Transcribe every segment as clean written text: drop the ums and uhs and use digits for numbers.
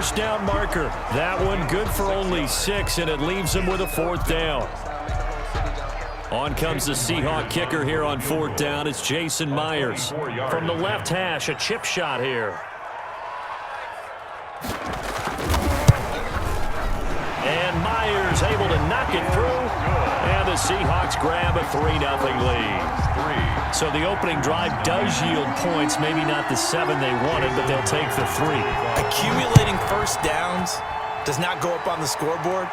first down marker. That one good for only 6, and it leaves them with a 4th down. On comes the Seahawk kicker here on 4th down. It's Jason Myers. From the left hash, a chip shot here. And Myers able to knock it through. And the Seahawks grab a 3-0 lead. So the opening drive does yield points. Maybe not the 7 they wanted, but they'll take the 3. Accumulating first downs does not go up on the scoreboard,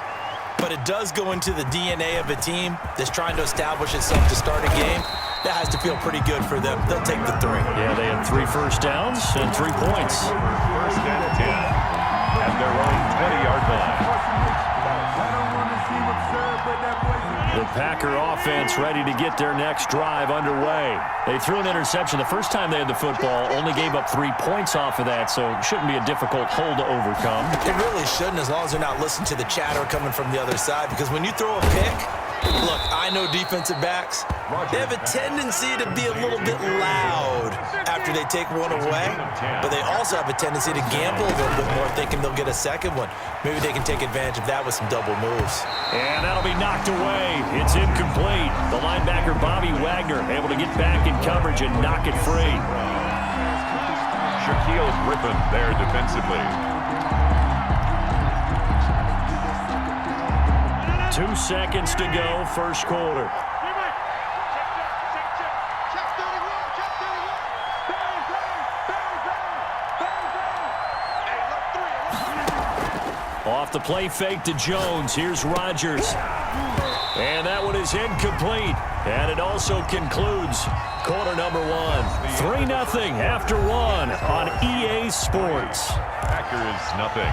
but it does go into the DNA of a team that's trying to establish itself to start a game. That has to feel pretty good for them. They'll take the 3. Yeah, they had 3 first downs and 3 points. First and 10 at their own 20-yard line. The Packer offense ready to get their next drive underway. They threw an interception the first time they had the football, only gave up 3 points off of that, so it shouldn't be a difficult hole to overcome. It really shouldn't, as long as they're not listening to the chatter coming from the other side, because when you throw a pick, look, I know defensive backs, they have a tendency to be a little bit loud after they take one away, but they also have a tendency to gamble a little bit more, thinking they'll get a second one. Maybe they can take advantage of that with some double moves. And that'll be knocked away. It's incomplete. The linebacker, Bobby Wagner, able to get back in coverage and knock it free. Shaquille Griffin there defensively. 2 seconds to go, first quarter. Off the play fake to Jones. Here's Rodgers. And that one is incomplete. And it also concludes quarter number 1. 3-0 after 1 on EA Sports. Packers nothing.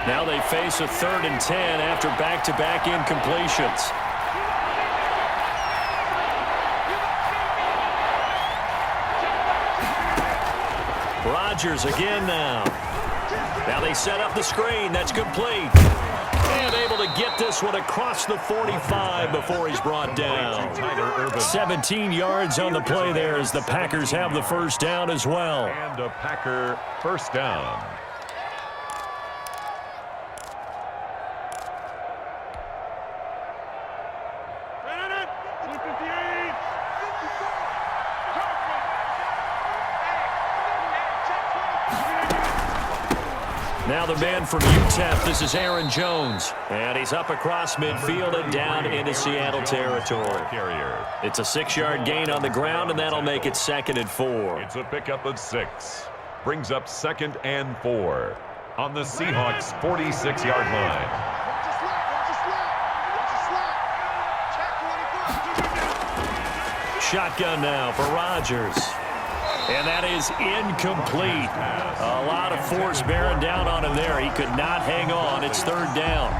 Now they face a 3rd and 10 after back-to-back incompletions. Rodgers again now. Now they set up the screen. That's complete. And able to get this one across the 45 before he's brought down. 17 yards on the play there as the Packers have the first down as well. And a Packer first down. Now the man from UTEP, this is Aaron Jones. And he's up across midfield and down into Seattle territory. It's a 6-yard gain on the ground, and that'll make it 2nd and 4. It's a pickup of 6. Brings up 2nd and 4 on the Seahawks' 46-yard line. Shotgun now for Rodgers. And that is incomplete. A lot of force bearing down on him there. He could not hang on. It's 3rd down.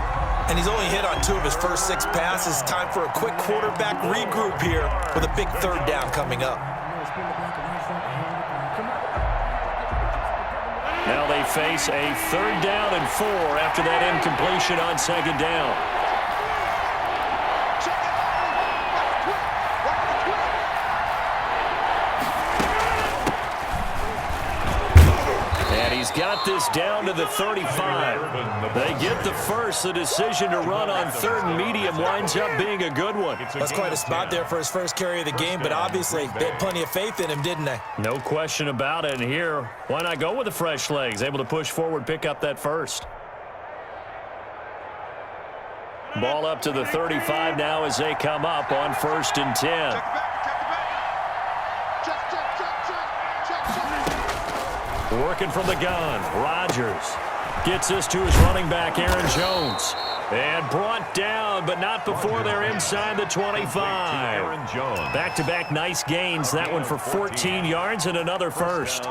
And he's only hit on 2 of his first 6 passes. Time for a quick quarterback regroup here with a big 3rd down coming up. Now they face a 3rd down and 4 after that incompletion on 2nd down. He's got this down to the 35. They get the first. The decision to run on 3rd and medium winds up being a good one. That's quite a spot there for his first carry of the game, but obviously they had plenty of faith in him, didn't they? No question about it. And here, why not go with the fresh legs? Able to push forward, pick up that first. Ball up to the 35 now as they come up on 1st and 10. Working from the gun, Rodgers gets this to his running back, Aaron Jones. And brought down, but not before they're inside the 25. Back-to-back nice gains. That one for 14 yards and another first.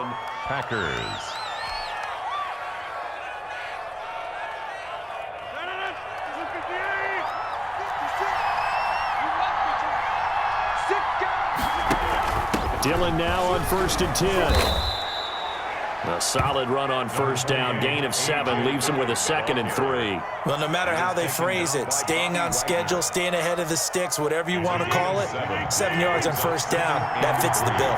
Packers. Dillon now on 1st and 10. A solid run on 1st down, gain of 7, leaves them with a 2nd and 3. Well, no matter how they phrase it, staying on schedule, staying ahead of the sticks, whatever you want to call it, 7 yards on 1st down, that fits the bill.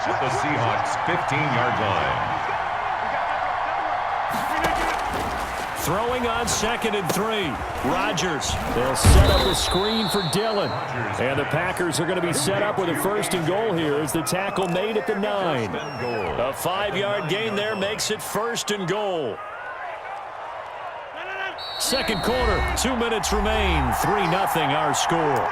at the Seahawks' 15-yard line. Throwing on 2nd and 3. Rodgers. They'll set up a screen for Dillon. And the Packers are going to be set up with a 1st and goal here as the tackle made at the 9. A 5-yard gain there makes it 1st and goal. Second quarter, 2 minutes remain. 3-0 our score.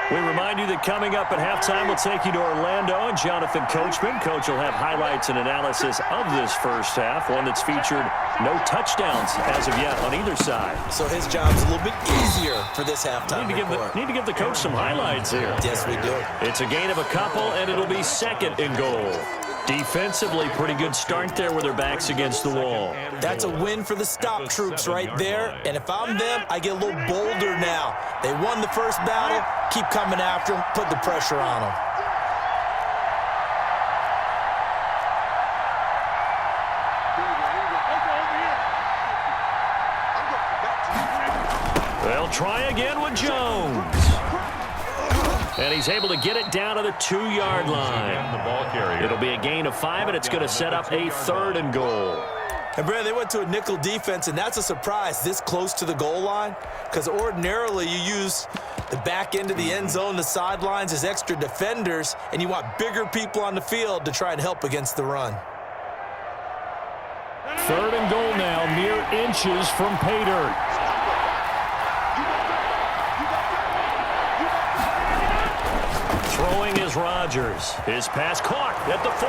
We remind you that coming up at halftime, we'll take you to Orlando and Jonathan Coachman. Coach will have highlights and analysis of this first half, one that's featured no touchdowns as of yet on either side. So his job's a little bit easier for this halftime report. Need to give the coach some highlights here. Yes, we do. It's a gain of a couple, and it'll be 2nd and goal. Defensively, pretty good start there with their backs against the wall. That's a win for the stop troops right there. And if I'm them, I get a little bolder now. They won the first battle. Keep coming after them. Put the pressure on them. They'll try again with Jones. And he's able to get it down to the 2-yard line. It'll be a gain of 5, and it's going to set up a 3rd and goal. And, Brad, they went to a nickel defense, and that's a surprise this close to the goal line, because ordinarily you use the back end of the end zone, the sidelines as extra defenders, and you want bigger people on the field to try and help against the run. 3rd and goal now, mere inches from pay dirt. Throwing is Rodgers. His pass caught at the 4.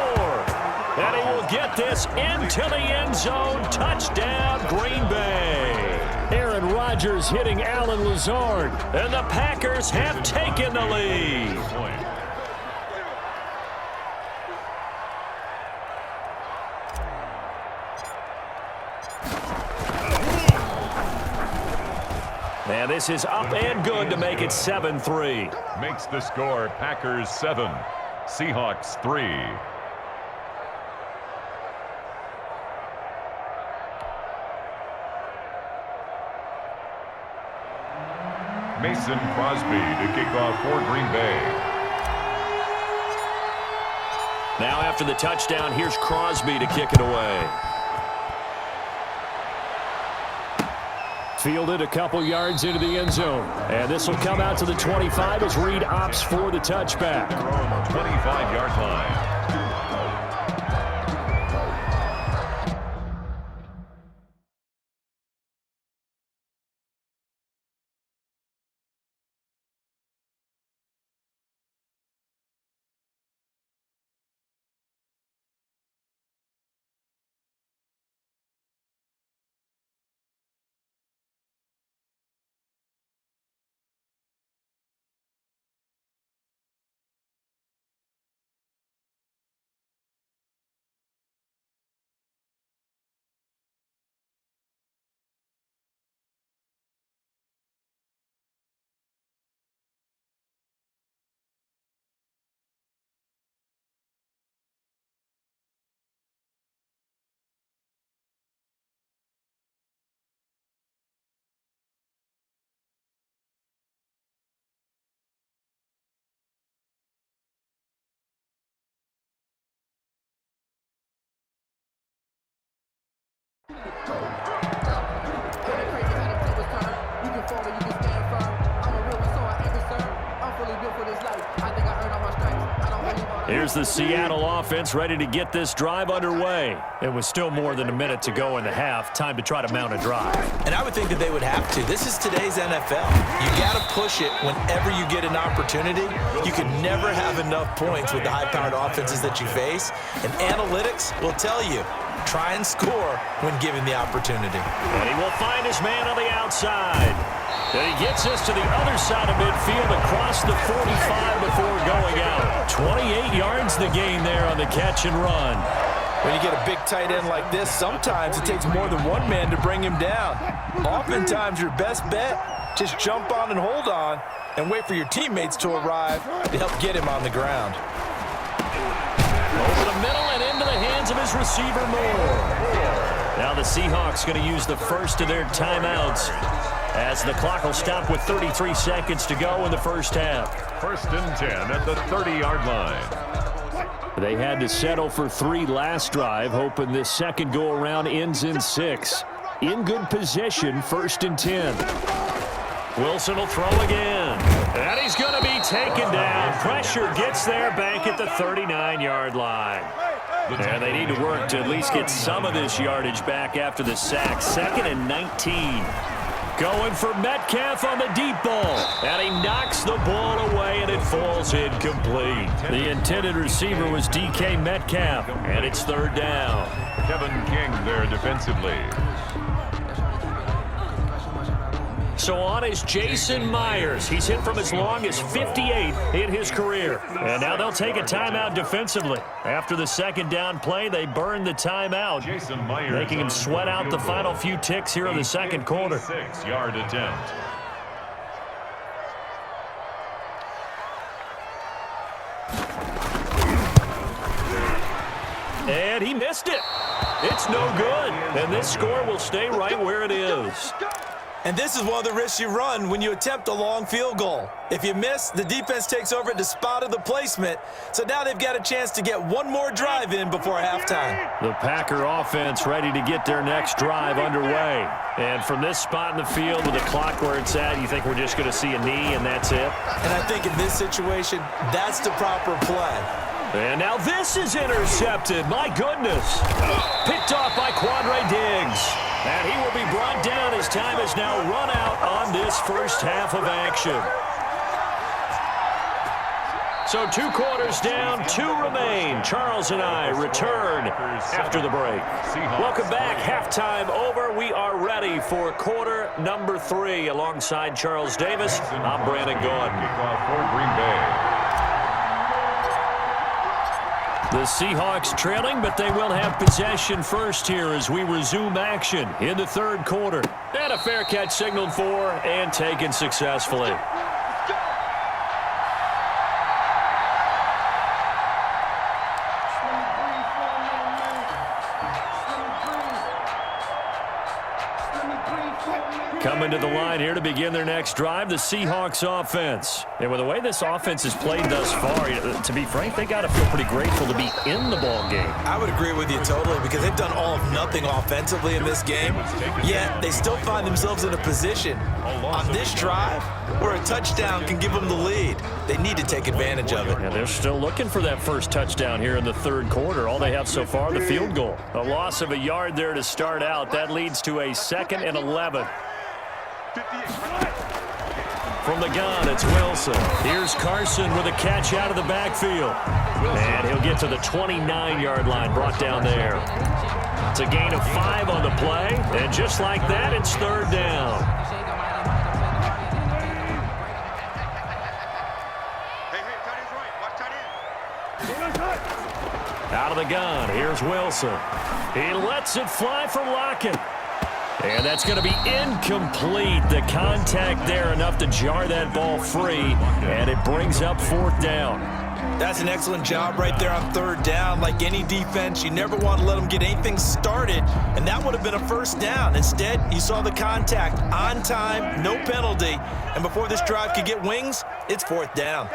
And he will get this into the end zone. Touchdown, Green Bay. Aaron Rodgers hitting Allen Lazard. And the Packers have taken the lead. And this is up and good to make it 7-3. Makes the score Packers 7, Seahawks 3. Mason Crosby to kick off for Green Bay. Now after the touchdown, here's Crosby to kick it away. Fielded a couple yards into the end zone. And this will come out to the 25 as Reed opts for the touchback. 25-yard line. Here's the Seattle offense ready to get this drive underway. It was still more than a minute to go in the half. Time to try to mount a drive. And I would think that they would have to. This is today's NFL. You got to push it whenever you get an opportunity. You can never have enough points with the high-powered offenses that you face. And analytics will tell you, try and score when given the opportunity. And he will find his man on the outside. And he gets us to the other side of midfield across the 45 before going out. 28 yards the gain there on the catch and run. When you get a big tight end like this, sometimes it takes more than one man to bring him down. Oftentimes, your best bet, Just jump on and hold on and wait for your teammates to arrive to help get him on the ground. Over the middle and into the hands of his receiver, Moore. Now the Seahawks going to use the first of their timeouts as the clock will stop with 33 seconds to go in the first half. 1st and 10 at the 30-yard line. They had to settle for 3 last drive, hoping this second go-around ends in 6. In good position, 1st and 10. Wilson will throw again. And he's going to be taken down. Pressure gets there back at the 39-yard line. And they need to work to at least get some of this yardage back after the sack. 2nd and 19. Going for Metcalf on the deep ball. And he knocks the ball away, and it falls incomplete. The intended receiver was DK Metcalf, and it's 3rd down. Kevin King there defensively. So on is Jason Myers. He's hit from as long as 58 in his career. And now they'll take a timeout defensively. After the 2nd down play, they burn the timeout, Jason Myers making him sweat out the final few ticks here in the 2nd quarter. 6-yard attempt. And he missed it. It's no good. And this score will stay right where it is. And this is one of the risks you run when you attempt a long field goal. If you miss, the defense takes over at the spot of the placement. So now they've got a chance to get one more drive in before halftime. The Packer offense ready to get their next drive underway. And from this spot in the field with the clock where it's at, you think we're just going to see a knee and that's it? And I think in this situation, that's the proper play. And now this is intercepted. My goodness. Picked off by Quandre Diggs. And he will be brought down as time has now run out on this first half of action. So 2 quarters down, 2 remain. Charles and I return after the break. Welcome back. Halftime over. We are ready for quarter number 3. Alongside Charles Davis, I'm Brandon Gaudin. Kickoff for Green Bay. The Seahawks trailing, but they will have possession first here as we resume action in the 3rd quarter. And a fair catch signaled for and taken successfully. Coming to the line here to begin their next drive, the Seahawks offense. And with the way this offense has played thus far, to be frank, they got to feel pretty grateful to be in the ball game. I would agree with you totally because they've done all of nothing offensively in this game, yet they still find themselves in a position on this drive where a touchdown can give them the lead. They need to take advantage of it. And they're still looking for that first touchdown here in the 3rd quarter. All they have so far, the field goal. A loss of a yard there to start out. That leads to a 2nd and 11. From the gun, it's Wilson. Here's Carson with a catch out of the backfield. And he'll get to the 29-yard line, brought down there. It's a gain of 5 on the play. And just like that, it's 3rd down. Out of the gun, here's Wilson. He lets it fly for Lockett. And that's going to be incomplete. The contact there enough to jar that ball free, and it brings up 4th down. That's an excellent job right there on 3rd down. Like any defense, you never want to let them get anything started, and that would have been a 1st down. Instead, you saw the contact on time, no penalty, and before this drive could get wings, it's 4th down.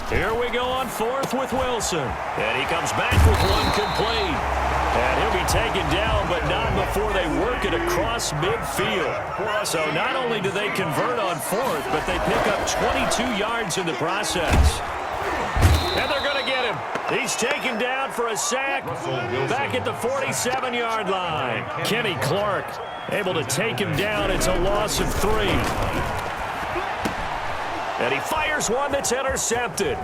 Here we go on 4th with Wilson, and he comes back with one complete. And he'll be taken down, but not before they work it across midfield. So not only do they convert on 4th, but they pick up 22 yards in the process. And they're going to get him. He's taken down for a sack back at the 47-yard line. Kenny Clark able to take him down. It's a loss of 3. And he fires one that's intercepted.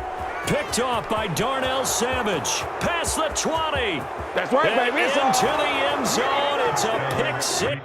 Picked off by Darnell Savage. Past the 20. That's right, and baby. into the end zone. It's a pick 6.